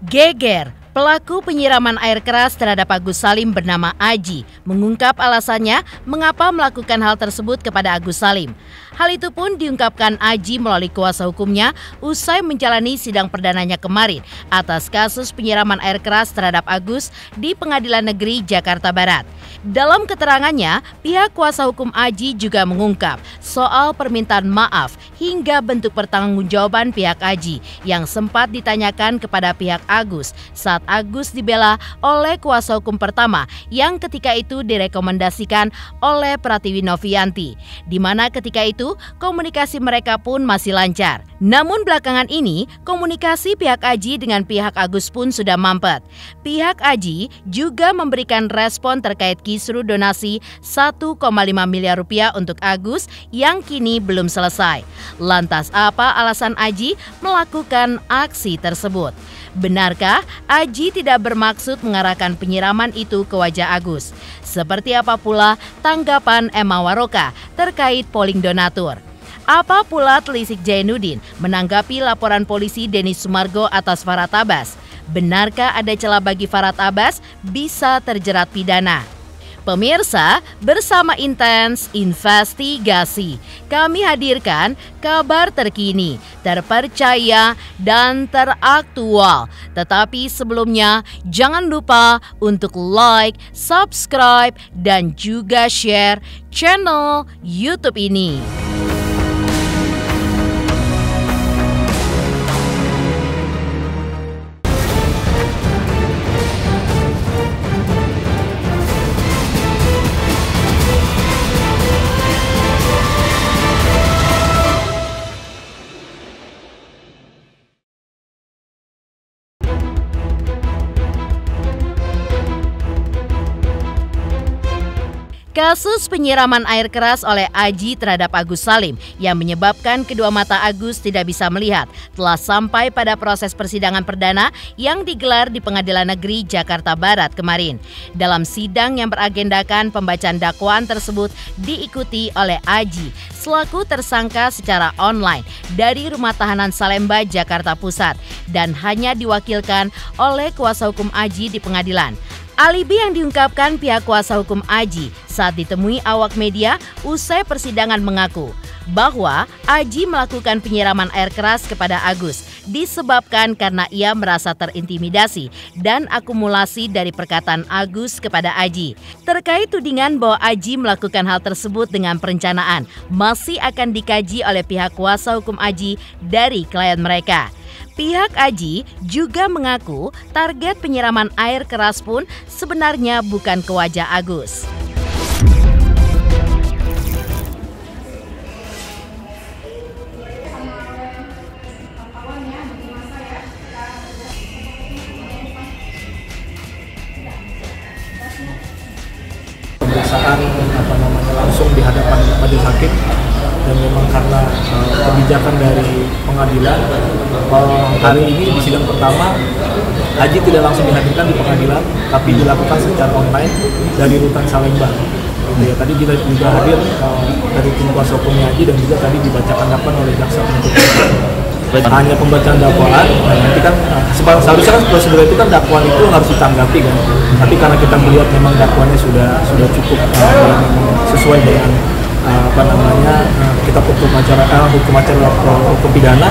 Geger, pelaku penyiraman air keras terhadap Agus Salim bernama Aji mengungkap alasannya mengapa melakukan hal tersebut kepada Agus Salim. Hal itu pun diungkapkan Aji melalui kuasa hukumnya usai menjalani sidang perdananya kemarin atas kasus penyiraman air keras terhadap Agus di Pengadilan Negeri Jakarta Barat. Dalam keterangannya, pihak kuasa hukum Aji juga mengungkap soal permintaan maaf hingga bentuk pertanggungjawaban pihak Aji yang sempat ditanyakan kepada pihak Agus saat Agus dibela oleh kuasa hukum pertama yang ketika itu direkomendasikan oleh Pratiwi Novianti, di mana ketika itu komunikasi mereka pun masih lancar. Namun belakangan ini komunikasi pihak Aji dengan pihak Agus pun sudah mampet. Pihak Aji juga memberikan respon terkait kisru donasi 1,5 miliar rupiah untuk Agus yang kini belum selesai. Lantas apa alasan Aji melakukan aksi tersebut? Benarkah Aji tidak bermaksud mengarahkan penyiraman itu ke wajah Agus? Seperti apa pula tanggapan Emma Waroka terkait polling donatur? Apa pula telisik Jainuddin menanggapi laporan polisi Denis Sumargo atas Farhad Abbas? Benarkah ada celah bagi Farhad Abbas bisa terjerat pidana? Pemirsa, bersama Intens Investigasi, kami hadirkan kabar terkini, terpercaya, dan teraktual. Tetapi sebelumnya, jangan lupa untuk like, subscribe, dan juga share channel YouTube ini. Kasus penyiraman air keras oleh Aji terhadap Agus Salim yang menyebabkan kedua mata Agus tidak bisa melihat telah sampai pada proses persidangan perdana yang digelar di Pengadilan Negeri Jakarta Barat kemarin. Dalam sidang yang beragendakan pembacaan dakwaan tersebut diikuti oleh Aji selaku tersangka secara online dari Rumah Tahanan Salemba, Jakarta Pusat dan hanya diwakilkan oleh kuasa hukum Aji di pengadilan. Alibi yang diungkapkan pihak kuasa hukum Aji saat ditemui awak media usai persidangan mengaku bahwa Aji melakukan penyiraman air keras kepada Agus disebabkan karena ia merasa terintimidasi dan akumulasi dari perkataan Agus kepada Aji. Terkait tudingan bahwa Aji melakukan hal tersebut dengan perencanaan masih akan dikaji oleh pihak kuasa hukum Aji dari klien mereka. Pihak Aji juga mengaku target penyiraman air keras pun sebenarnya bukan ke wajah Agus. Pemeriksaan langsung di hadapan majelis hakim. Dan memang karena kebijakan dari pengadilan hari ini di sidang pertama Aji tidak langsung dihadirkan di pengadilan tapi dilakukan secara online dari rutan Salemba. Ya, tadi kita juga hadir dari tim kuasa hukumnya Aji dan juga tadi dibacakan dakwaan oleh jaksa penuntut umum. Hanya pembacaan dakwaan, nanti kan seharusnya kan prosedur itu kan dakwaan itu harus ditanggapi kan. Tapi karena kita melihat memang dakwaannya sudah cukup sesuai dengan kita hukum hukum pidana,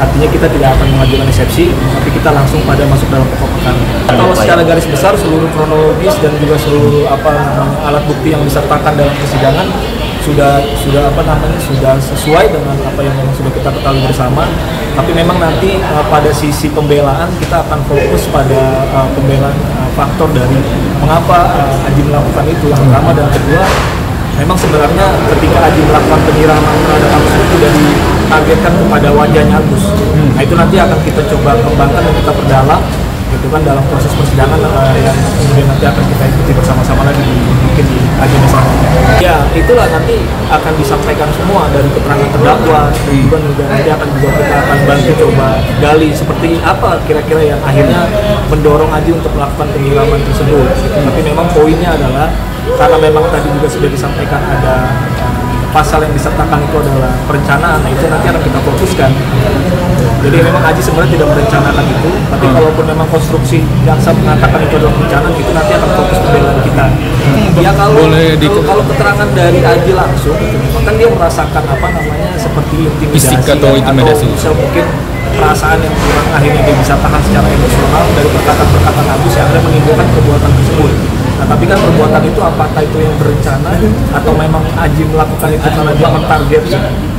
artinya kita tidak akan mengajukan eksepsi, tapi kita langsung pada masuk dalam pokok perkara. Kalau secara garis besar seluruh kronologis dan juga seluruh alat bukti yang disertakan dalam persidangan sudah sesuai dengan apa yang memang sudah kita ketahui bersama. Tapi memang nanti pada sisi pembelaan kita akan fokus pada pembelaan faktor dari mengapa Aji melakukan itu yang pertama, dan kedua memang sebenarnya ketika Aji melakukan penyiraman terhadap Agus itu dari targetkan kepada wajahnya Agus. Nah itu nanti akan kita coba kembangkan dan kita perdalam gitu kan dalam proses persidangan yang kemudian nanti akan kita ikuti bersama-sama lagi mungkin di agenda selanjutnya. Ya itulah nanti akan disampaikan semua dari keterangan terdakwa dan juga nanti kita akan bantu coba gali seperti apa kira-kira yang akhirnya mendorong Aji untuk melakukan penyiraman tersebut. Tapi memang poinnya adalah karena memang tadi juga sudah disampaikan ada pasal yang disertakan itu adalah perencanaan, nah itu nanti akan kita fokuskan. Jadi memang Aji sebenarnya tidak merencanakan itu, tapi kalaupun memang konstruksi jaksa mengatakan itu adalah perencanaan, itu nanti akan fokus pembelaan kita. Ya kalau keterangan dari Aji langsung, kan dia merasakan seperti intimidasi atau intimidasi. Atau mungkin perasaan yang kurang, akhirnya dia bisa tahan secara emosional dari perkataan-perkataan Agus yang akhirnya menimbulkan perbuatan tersebut. Nah, tapi kan perbuatan itu apakah itu yang berencana atau memang Aji melakukan itu karena dia mentarget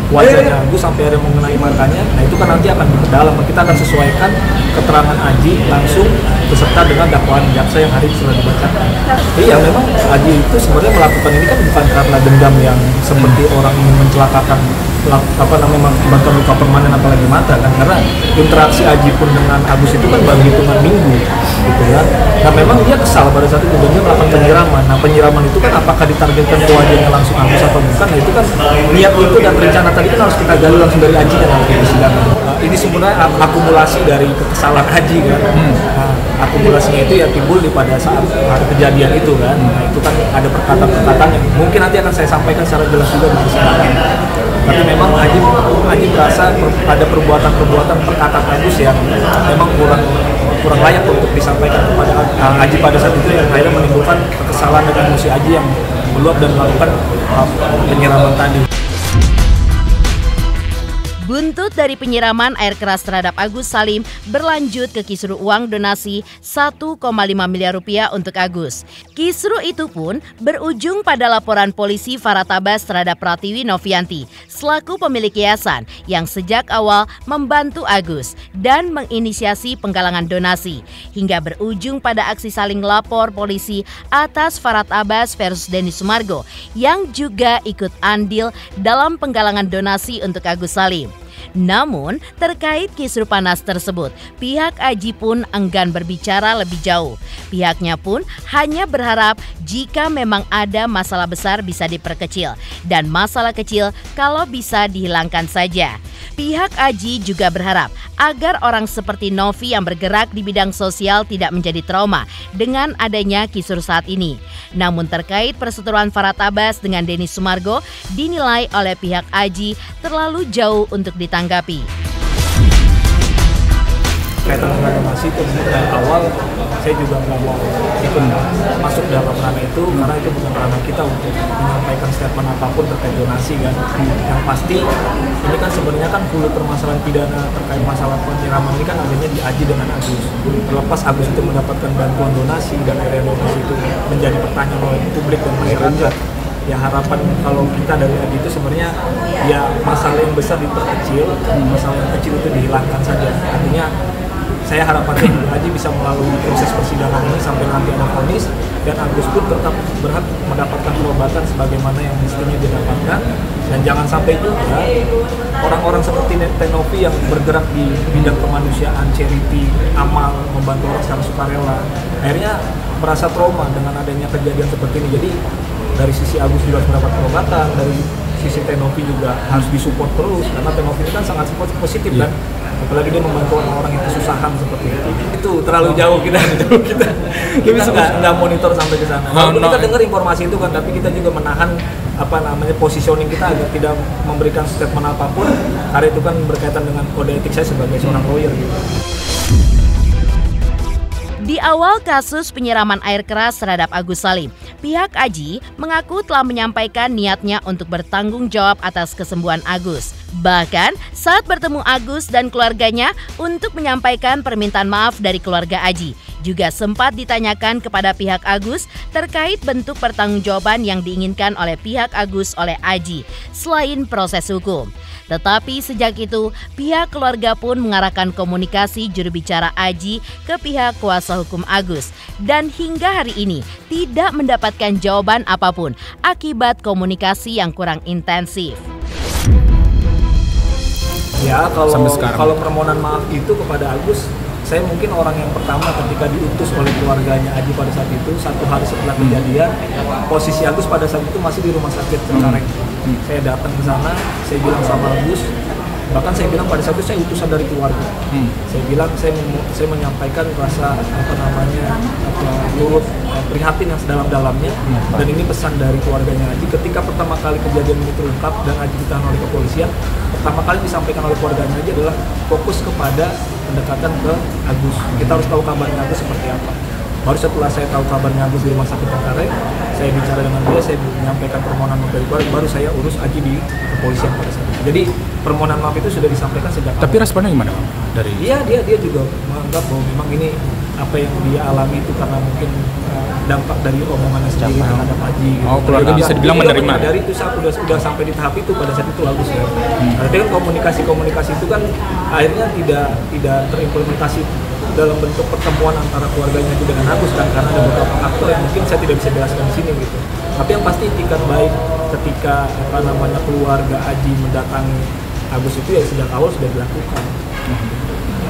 wajahnya Agus sampai ada mengenai matanya, nah itu kan nanti akan diperdalam. Kita akan sesuaikan keterangan Aji langsung beserta dengan dakwaan jaksa yang hari ini sudah dibacakan. Iya, memang Aji itu sebenarnya melakukan ini kan bukan karena dendam yang seperti orang ingin mencelakakan mengakibatkan luka permanen apalagi mata kan, karena interaksi Aji pun dengan Agus itu kan baru hitungan minggu gitu kan. Nah memang dia kesal pada saat itu dan dia melakukan penyiraman. Nah penyiraman itu kan apakah ditargetkan ke wajahnya langsung Agus atau bukan, nah itu kan niat itu dan rencana tadi kan harus kita gali langsung dari Aji dan nanti persidangan. Ini sebenarnya akumulasi dari kekesalan Aji kan. Nah, akumulasinya itu ya timbul pada saat hari kejadian itu kan. Nah itu kan ada perkataan-perkataan yang mungkin nanti akan saya sampaikan secara jelas juga di persidangan. Tapi memang Aji merasa ada perbuatan-perbuatan perkataan Agus yang memang kurang layak untuk disampaikan kepada Aji pada saat itu, yang akhirnya menimbulkan kekesalan dan emosi Aji yang meluap dan melakukan penyiraman tadi. Buntut dari penyiraman air keras terhadap Agus Salim berlanjut ke kisru uang donasi 1,5 miliar rupiah untuk Agus. Kisru itu pun berujung pada laporan polisi Farhat Abbas terhadap Pratiwi Novianti selaku pemilik yayasan yang sejak awal membantu Agus dan menginisiasi penggalangan donasi, hingga berujung pada aksi saling lapor polisi atas Farhat Abbas versus Denny Sumargo yang juga ikut andil dalam penggalangan donasi untuk Agus Salim. Namun, terkait kisru panas tersebut, pihak Aji pun enggan berbicara lebih jauh. Pihaknya pun hanya berharap jika memang ada masalah besar bisa diperkecil dan masalah kecil kalau bisa dihilangkan saja. Pihak Aji juga berharap agar orang seperti Novi yang bergerak di bidang sosial tidak menjadi trauma dengan adanya kisru saat ini. Namun terkait perseteruan Farhat Abbas dengan Denny Sumargo dinilai oleh pihak Aji terlalu jauh untuk ditanggapi. Kaitan dengan donasi itu dari awal saya juga nggak mau ikut masuk dalam ranah itu, karena itu bukan ranah kita untuk menyampaikan statement apapun terkait donasi kan. Yang pasti ini kan sebenarnya kan hulu permasalahan pidana terkait masalah penyiraman ini kan adanya di Aji dengan Agus. Terlepas Agus itu mendapatkan bantuan donasi dan area donasi itu menjadi pertanyaan oleh publik dan masyarakat, ya harapan kalau kita dari Aji itu sebenarnya ya masalah yang besar diperkecil, masalah yang kecil itu dihilangkan saja. Artinya saya harapannya Aji bisa melalui proses persidangan ini sampai nanti ada vonis, dan Agus pun tetap berhak mendapatkan pengobatan sebagaimana yang mestinya didapatkan. Dan jangan sampai juga orang-orang seperti Tenovi yang bergerak di bidang kemanusiaan, charity, amal, membantu orang secara sukarela, akhirnya merasa trauma dengan adanya kejadian seperti ini. Jadi dari sisi Agus juga harus mendapat pengobatan, dari sisi Tenovi juga harus disupport terus, karena Tenovi ini kan sangat positif kan. Apalagi dia membantu orang-orang yang kesusahan seperti itu. Itu terlalu jauh kita nggak monitor sampai ke sana. Walaupun kita dengar informasi itu kan, tapi kita juga menahan positioning kita agar tidak memberikan statement apapun, karena itu kan berkaitan dengan kode etik saya sebagai seorang lawyer gitu. Di awal kasus penyiraman air keras terhadap Agus Salim, pihak Aji mengaku telah menyampaikan niatnya untuk bertanggung jawab atas kesembuhan Agus. Bahkan saat bertemu Agus dan keluarganya untuk menyampaikan permintaan maaf dari keluarga Aji, juga sempat ditanyakan kepada pihak Agus terkait bentuk pertanggungjawaban yang diinginkan oleh pihak Agus oleh Aji selain proses hukum. Tetapi sejak itu, pihak keluarga pun mengarahkan komunikasi juru bicara Aji ke pihak kuasa hukum Agus, dan hingga hari ini tidak mendapatkan jawaban apapun akibat komunikasi yang kurang intensif. Ya, kalau permohonan maaf itu kepada Agus, saya mungkin orang yang pertama ketika diutus oleh keluarganya Aji pada saat itu, 1 hari setelah kejadian, posisi Agus pada saat itu masih di rumah sakit Cengkareng. Saya datang ke sana, saya bilang sama Agus, Bahkan saya bilang pada saat itu saya utusan dari keluarga. Saya bilang saya menyampaikan rasa turut prihatin yang sedalam-dalamnya. Dan ini pesan dari keluarganya Aji. Ketika pertama kali kejadian ini terungkap dan Aji ditahan oleh kepolisian, pertama kali disampaikan oleh keluarganya Aji adalah fokus kepada pendekatan ke Agus. Kita harus tahu kabarnya Agus seperti apa. Baru setelah saya tahu kabarnya Agus di Rumah Sakit Cengkareng, saya bicara dengan dia, saya menyampaikan permohonan maaf dari keluarga, baru saya urus Aji di kepolisian pada saat itu. Jadi permohonan maaf itu sudah disampaikan sejak awal. Tapi responnya gimana Bang? Dari dia juga menganggap bahwa memang ini apa yang dia alami itu karena mungkin dampak dari omongannya sendiri terhadap Aji. Gitu. Oh, keluarga bisa dibilang menerima. Dari itu saat sudah sampai di tahap itu pada saat itu Agus ya. Artinya kan komunikasi itu kan akhirnya tidak terimplementasi dalam bentuk pertemuan antara keluarganya itu dengan Agus kan, karena ada beberapa faktor yang mungkin saya tidak bisa jelaskan di sini gitu. Tapi yang pasti itikat baik ketika keluarga Aji mendatangi Agus itu ya sejak awal sudah dilakukan.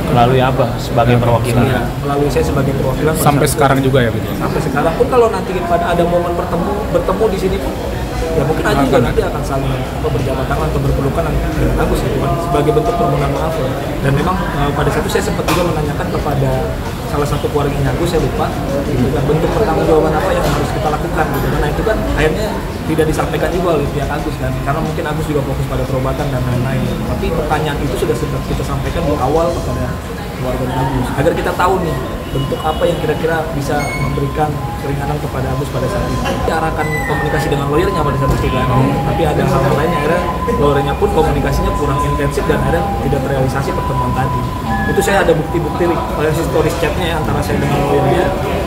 Melalui Abah sebagai perwakilan. Iya, melalui saya sebagai perwakilan. Sampai sekarang juga ya gitu. Sampai sekarang pun kalau nanti pada ada momen bertemu di sini pun ya mungkin Aji juga nanti akan saling berjabat tangan atau berpelukan dengan Agus gitu kan, sebagai bentuk permohonan maaf ya. Dan memang pada saat itu saya sempat juga menanyakan kepada salah satu keluarganya Agus, saya lupa gitu kan, bentuk pertanggungjawaban apa yang harus kita lakukan gitu kan. Nah itu kan akhirnya tidak disampaikan juga oleh pihak Agus kan, karena mungkin Agus juga fokus pada perobatan dan lain-lain. Tapi pertanyaan itu sudah kita sampaikan di awal kepada keluarga Agus agar kita tahu nih bentuk apa yang kira-kira bisa memberikan keringanan kepada Agus pada saat itu. Diarahkan komunikasi dengan lawyernya pada saat itu kan, tapi ada hal lain yang akhirnya lawyernya pun komunikasinya kurang intensif dan akhirnya tidak terrealisasi pertemuan tadi. Itu saya ada bukti-bukti historis chatnya ya, antara saya dengan lawyernya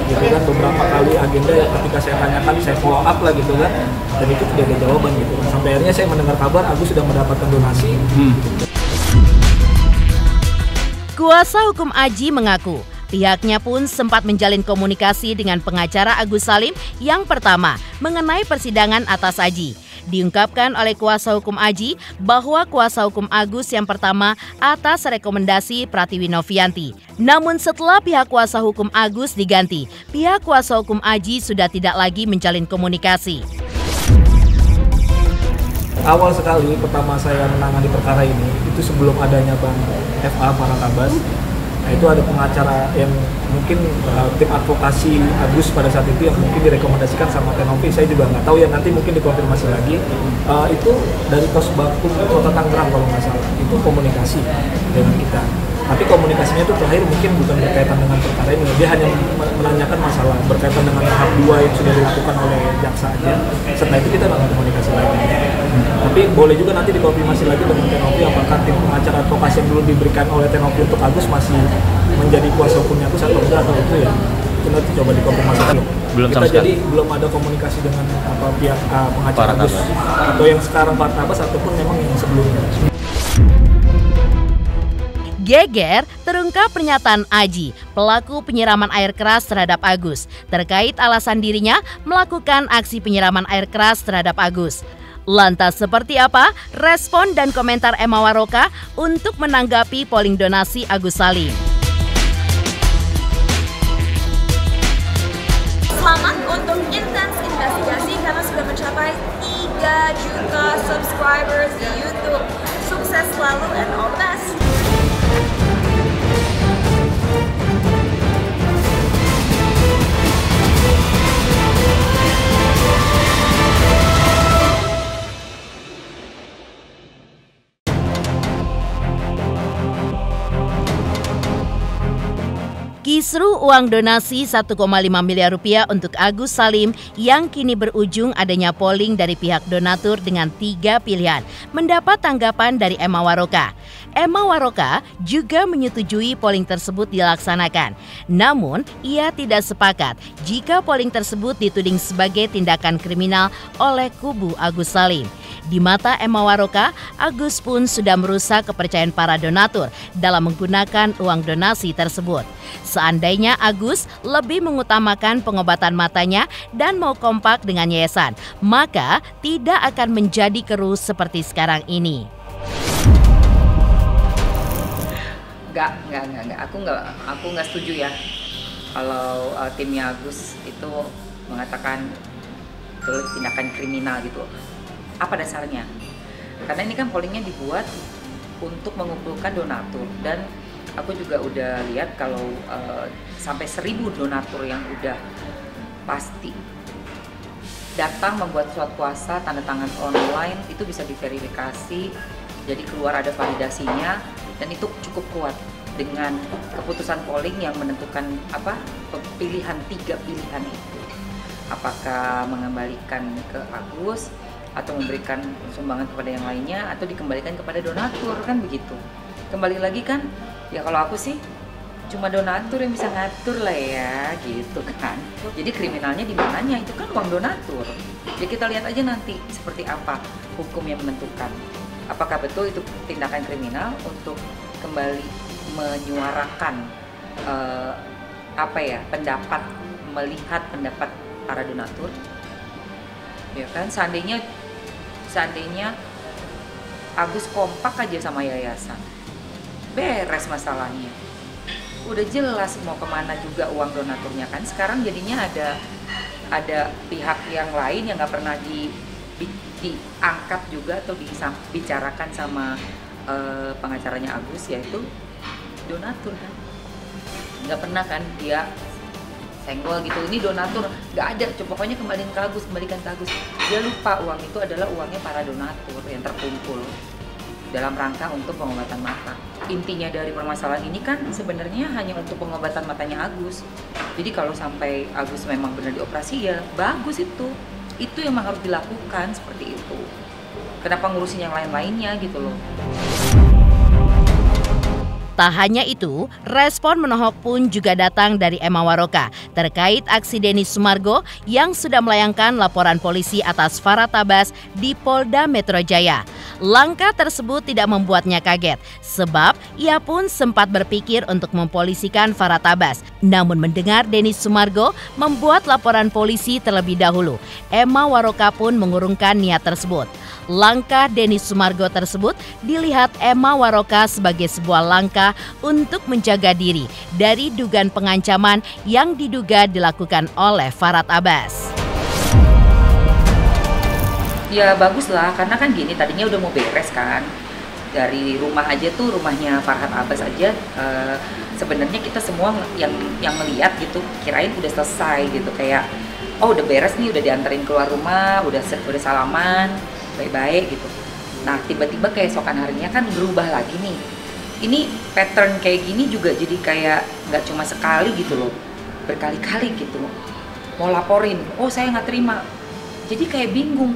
gitu kan, beberapa kali agenda yang ketika saya tanyakan saya follow up lah gitu kan, dan itu tidak ada jawaban gitu kan. Sampai akhirnya saya mendengar kabar Agus sudah mendapatkan donasi. Kuasa hukum Aji mengaku pihaknya pun sempat menjalin komunikasi dengan pengacara Agus Salim yang pertama mengenai persidangan atas Aji. Diungkapkan oleh kuasa hukum Aji bahwa kuasa hukum Agus yang pertama atas rekomendasi Pratiwi Novianti. Namun setelah pihak kuasa hukum Agus diganti, pihak kuasa hukum Aji sudah tidak lagi menjalin komunikasi. Awal sekali pertama saya menangani perkara ini itu sebelum adanya Bang FA Paratabas. Nah, itu ada pengacara yang mungkin tim advokasi Agus pada saat itu yang mungkin direkomendasikan sama Tenovi, saya juga nggak tahu ya, nanti mungkin dikonfirmasi lagi. Itu dari Kosbakum Kota Tangerang kalau nggak salah, itu komunikasi dengan kita. Tapi komunikasinya itu terakhir mungkin bukan berkaitan dengan perkara ini, dia hanya menanyakan masalah berkaitan dengan tahap 2 yang sudah dilakukan oleh jaksa aja. Setelah itu kita nggak komunikasi lagi. Tapi boleh juga nanti dikonfirmasi lagi dengan Tenovi apakah tim pengacara advokasi yang dulu diberikan oleh Tenovi untuk Agus masih menjadi kuasa hukumnya Agus atau enggak, atau itu ya itu nanti coba dikonfirmasi dulu. Belum kita jadi belum ada komunikasi dengan pihak pengacara Agus atau yang sekarang Paratabas ataupun memang yang sebelumnya. Geger terungkap pernyataan Aji, pelaku penyiraman air keras terhadap Agus, terkait alasan dirinya melakukan aksi penyiraman air keras terhadap Agus. Lantas seperti apa respon dan komentar Emma Waroka untuk menanggapi polling donasi Agus Salim? Selamat untuk Intens Investigasi karena sudah mencapai 3 juta subscribers di YouTube. Sukses selalu and all the best. Kisru uang donasi 1,5 miliar rupiah untuk Agus Salim yang kini berujung adanya polling dari pihak donatur dengan 3 pilihan mendapat tanggapan dari Emma Waroka. Emma Waroka juga menyetujui polling tersebut dilaksanakan. Namun, ia tidak sepakat jika polling tersebut dituding sebagai tindakan kriminal oleh kubu Agus Salim. Di mata Emma Waroka, Agus pun sudah merusak kepercayaan para donatur dalam menggunakan uang donasi tersebut. Seandainya Agus lebih mengutamakan pengobatan matanya dan mau kompak dengan yayasan, maka tidak akan menjadi keruh seperti sekarang ini. Enggak. Aku nggak setuju ya kalau timnya Agus itu mengatakan itu tindakan kriminal gitu. Apa dasarnya? Karena ini kan pollingnya dibuat untuk mengumpulkan donatur, dan aku juga udah lihat kalau sampai 1000 donatur yang udah pasti datang membuat surat kuasa tanda tangan online, itu bisa diverifikasi, jadi keluar ada validasinya, dan itu cukup kuat dengan keputusan polling yang menentukan pilihan 3 pilihan itu, apakah mengembalikan ke Agus atau memberikan sumbangan kepada yang lainnya atau dikembalikan kepada donatur, kan begitu. Kembali lagi kan, ya kalau aku sih cuma donatur yang bisa ngatur lah ya, gitu kan. Jadi kriminalnya di mananya, itu kan uang donatur. Ya kita lihat aja nanti seperti apa hukum yang menentukan. Apakah betul itu tindakan kriminal untuk kembali menyuarakan pendapat, melihat pendapat para donatur. Ya kan, seandainya Agus kompak aja sama yayasan, beres masalahnya. Udah jelas mau kemana juga uang donaturnya kan. Sekarang jadinya ada pihak yang lain yang nggak pernah diangkat juga atau dibicarakan sama pengacaranya Agus, yaitu donatur kan. Nggak pernah kan dia senggol gitu, ini donatur, nggak ada, pokoknya kembalikan ke Agus. Dia lupa uang itu adalah uangnya para donatur yang terkumpul dalam rangka untuk pengobatan mata. Intinya dari permasalahan ini kan sebenarnya hanya untuk pengobatan matanya Agus. Jadi kalau sampai Agus memang benar dioperasi, ya bagus, itu yang harus dilakukan seperti itu. Kenapa ngurusin yang lain-lainnya gitu loh. Tak hanya itu, respon menohok pun juga datang dari Emma Waroka terkait aksi Denny Sumargo yang sudah melayangkan laporan polisi atas Farhat Abbas di Polda Metro Jaya. Langkah tersebut tidak membuatnya kaget, sebab ia pun sempat berpikir untuk mempolisikan Farhat Abbas. Namun mendengar Denny Sumargo membuat laporan polisi terlebih dahulu, Emma Waroka pun mengurungkan niat tersebut. Langkah Denny Sumargo tersebut dilihat Emma Waroka sebagai sebuah langkah untuk menjaga diri dari dugaan pengancaman yang diduga dilakukan oleh Farhat Abbas. Ya bagus lah, karena kan gini, tadinya udah mau beres kan. Dari rumah aja tuh, rumahnya Farhat Abbas aja, sebenarnya kita semua yang melihat gitu, kirain udah selesai gitu, kayak oh udah beres nih, udah dianterin keluar rumah, udah salaman, baik-baik gitu. Nah tiba-tiba keesokan harinya kan berubah lagi nih. Ini pattern kayak gini juga jadi kayak nggak cuma sekali gitu loh, berkali-kali gitu loh. Mau laporin, oh saya nggak terima. Jadi kayak bingung.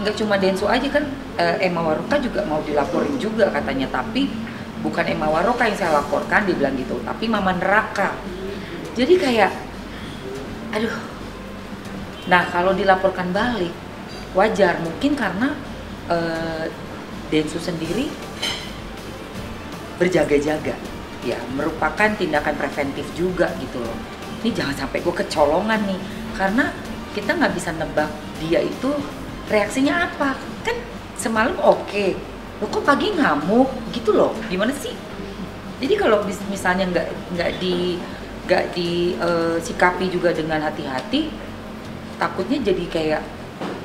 Nggak cuma Densu aja kan, Emma Waroka juga mau dilaporin juga katanya, tapi bukan Emma Waroka yang saya laporkan, dia bilang gitu, tapi Mama Neraka. Jadi kayak, aduh. Nah kalau dilaporkan balik, wajar mungkin karena Densu sendiri berjaga-jaga, ya merupakan tindakan preventif juga gitu loh. Ini jangan sampai gue kecolongan nih, karena kita nggak bisa nebak dia itu reaksinya apa. Kan semalam oke, lo kok pagi ngamuk gitu loh, gimana sih? Jadi kalau misalnya nggak disikapi juga dengan hati-hati, takutnya jadi kayak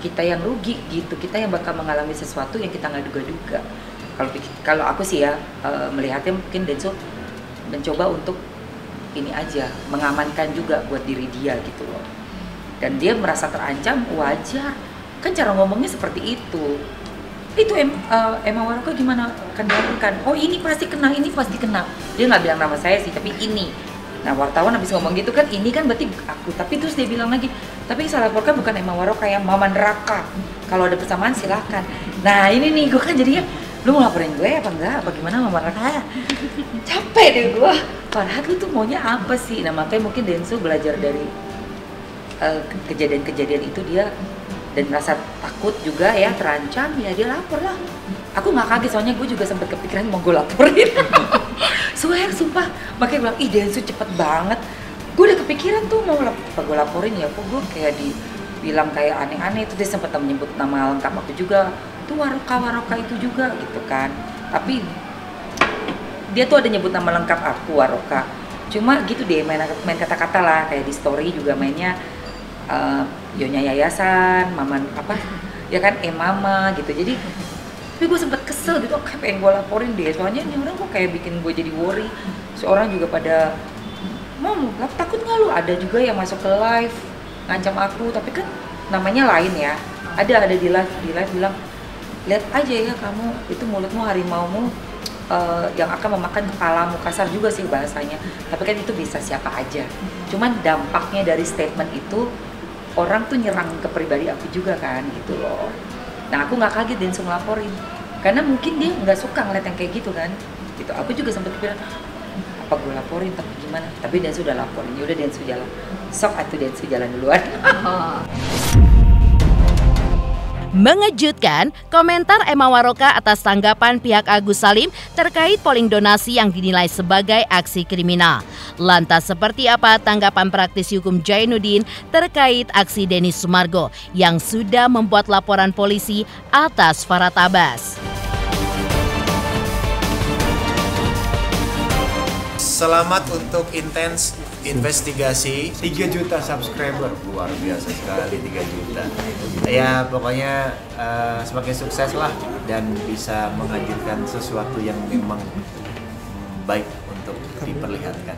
kita yang rugi gitu, kita yang bakal mengalami sesuatu yang kita nggak duga-duga. Kalau aku sih ya melihatnya mungkin Densu mencoba untuk ini aja, mengamankan juga buat diri dia gitu loh. Dan dia merasa terancam, wajar. Kan cara ngomongnya seperti itu. Itu Emma Waroka gimana akan dilakukan? Oh ini pasti kena, ini pasti kena. Dia nggak bilang nama saya sih, tapi ini. Nah wartawan habis ngomong gitu kan, ini kan berarti aku. Tapi terus dia bilang lagi, tapi saya laporkan bukan Emma Waroka ya, Mama Neraka. Kalau ada persamaan silahkan. Nah ini nih, gue kan jadinya, lu mau laporin gue apa enggak? Bagaimana Mama Neraka? Capek deh gue. Farhat lu tuh maunya apa sih? Nah makanya mungkin Densu belajar dari kejadian-kejadian itu dia, dan merasa takut juga ya, terancam, ya dia lapor lah. Aku nggak kaget, soalnya gue juga sempat kepikiran mau gue laporin. Sumpah, makanya bilang, ih Densu cepet banget. Gue udah kepikiran tuh mau gue laporin ya, kok gue kayak dibilang kayak aneh-aneh. Itu dia sempat menyebut nama lengkap aku juga, tuh Waroka itu juga gitu kan. Tapi dia tuh ada nyebut nama lengkap aku, Waroka. Cuma gitu deh, main kata-kata lah, kayak di story juga mainnya Yonya Yayasan, Mama apa, ya kan Mama gitu. Jadi Tapi gue sempet kesel gitu, kayak pengen gue laporin deh, soalnya ini orang kok kayak bikin gue jadi worry. Seorang juga pada, Mom, takut nggak lu? Ada juga yang masuk ke live, ngancam aku, tapi kan namanya lain ya. Ada di live bilang, lihat aja ya kamu, itu mulutmu harimaumu yang akan memakan kepalamu, kasar juga sih bahasanya. Tapi kan itu bisa siapa aja. Cuman dampaknya dari statement itu, orang tuh nyerang ke pribadi aku juga kan, gitu loh. Nah aku nggak kaget Densu ngelaporin, karena mungkin dia nggak suka ngeliat yang kayak gitu kan, gitu. Aku juga sempet bilang, apa gue laporin, tapi gimana? Tapi Densu udah laporin, yaudah Densu jalan. Sok atuh Densu jalan duluan. Mengejutkan, komentar Emma Waroka atas tanggapan pihak Agus Salim terkait polling donasi yang dinilai sebagai aksi kriminal. Lantas seperti apa tanggapan praktisi hukum Jainuddin terkait aksi Denny Sumargo yang sudah membuat laporan polisi atas Farhad Abbas? Selamat untuk intens investigasi 3 juta subscriber. luar biasa sekali 3 juta. Ya pokoknya semakin sukses lah dan bisa menghadirkan sesuatu yang memang baik untuk diperlihatkan.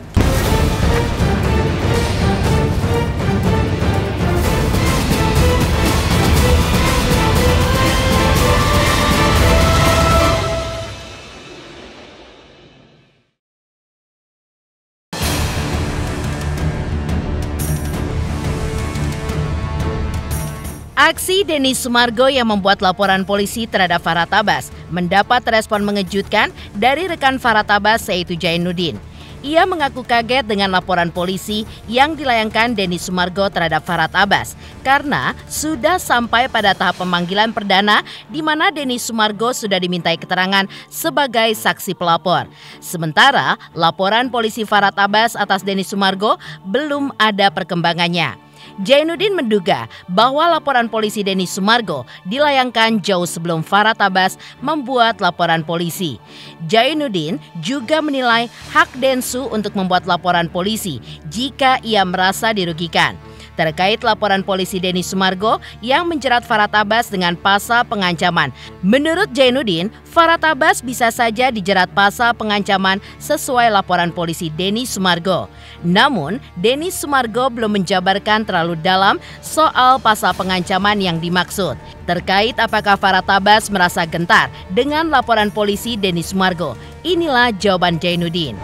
Aksi Denny Sumargo yang membuat laporan polisi terhadap Farhad Abbas mendapat respon mengejutkan dari rekan Farhad Abbas yaitu Jainuddin. Ia mengaku kaget dengan laporan polisi yang dilayangkan Denny Sumargo terhadap Farhad Abbas karena sudah sampai pada tahap pemanggilan perdana di mana Denny Sumargo sudah dimintai keterangan sebagai saksi pelapor. Sementara laporan polisi Farhad Abbas atas Denny Sumargo belum ada perkembangannya. Jainuddin menduga bahwa laporan polisi Denny Sumargo dilayangkan jauh sebelum Farhad Abbas membuat laporan polisi. Jainuddin juga menilai hak Densu untuk membuat laporan polisi jika ia merasa dirugikan. Terkait laporan polisi Denny Sumargo yang menjerat Farhad Abbas dengan pasal pengancaman. Menurut Jainuddin, Farhad Abbas bisa saja dijerat pasal pengancaman sesuai laporan polisi Denny Sumargo. Namun, Denny Sumargo belum menjabarkan terlalu dalam soal pasal pengancaman yang dimaksud. Terkait apakah Farhad Abbas merasa gentar dengan laporan polisi Denny Sumargo. Inilah jawaban Jainuddin.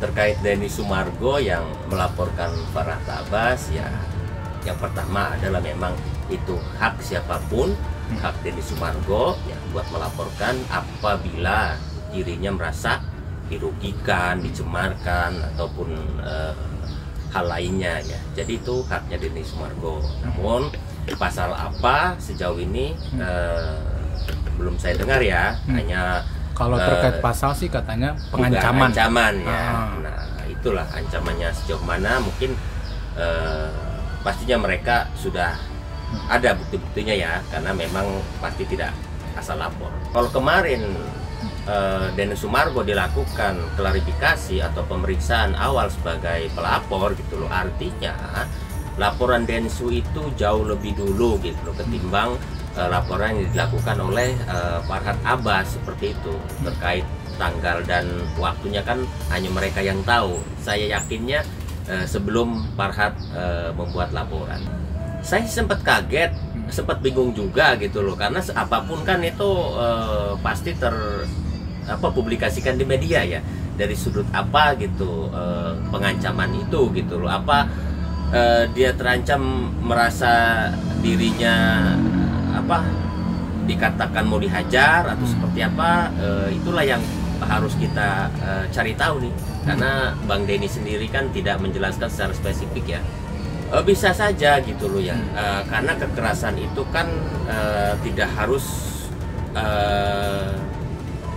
Terkait Denny Sumargo yang melaporkan Farhad Abbas, ya yang pertama adalah memang itu hak siapapun, hak Denny Sumargo ya buat melaporkan apabila dirinya merasa dirugikan, dicemarkan ataupun hal lainnya ya. Jadi itu haknya Denny Sumargo. Namun pasal apa sejauh ini belum saya dengar ya, hanya Kalau terkait pasal sih katanya pengancaman. Ancaman ya. Nah, itulah ancamannya sejauh mana mungkin pastinya mereka sudah ada bukti-buktinya ya, karena memang pasti tidak asal lapor. Kalau kemarin Denny Sumargo dilakukan klarifikasi atau pemeriksaan awal sebagai pelapor gitu loh, artinya laporan Densu itu jauh lebih dulu gitu loh ketimbang laporan yang dilakukan oleh Farhad Abbas seperti itu. Terkait tanggal dan waktunya kan hanya mereka yang tahu. Saya yakinnya sebelum Farhad membuat laporan. Saya sempat kaget, sempat bingung juga gitu loh, karena apapun kan itu pasti publikasikan di media ya, dari sudut apa gitu pengancaman itu gitu loh. Apa dia terancam merasa dirinya dikatakan mau dihajar atau seperti apa, itulah yang harus kita cari tahu nih, karena Bang Denny sendiri kan tidak menjelaskan secara spesifik ya. Bisa saja gitu loh ya, karena kekerasan itu kan tidak harus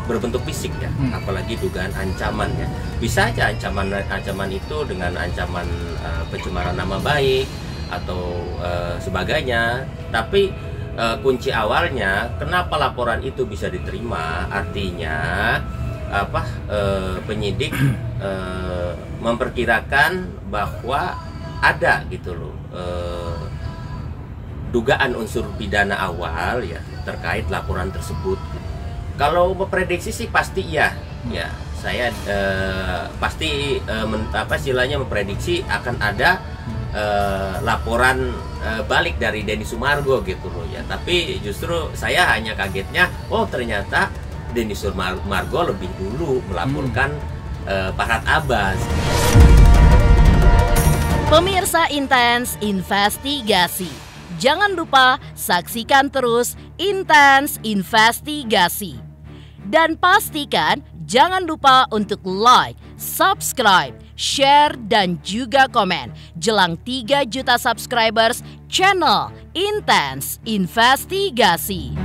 berbentuk fisik ya, apalagi dugaan ancaman ya. Bisa aja ancaman itu dengan ancaman pencemaran nama baik atau sebagainya, tapi kunci awalnya kenapa laporan itu bisa diterima, artinya penyidik memperkirakan bahwa ada gitu loh dugaan unsur pidana awal ya terkait laporan tersebut. Kalau memprediksi sih pasti ya saya pasti istilahnya memprediksi akan ada laporan balik dari Denny Sumargo gitu loh ya. Tapi justru saya hanya kagetnya, oh ternyata Denny Sumargo lebih dulu melaporkan Farhad Abbas. Pemirsa Intens Investigasi, jangan lupa saksikan terus Intens Investigasi. Dan pastikan jangan lupa untuk like, subscribe, share, dan juga komen jelang 3 juta subscribers channel Intens Investigasi.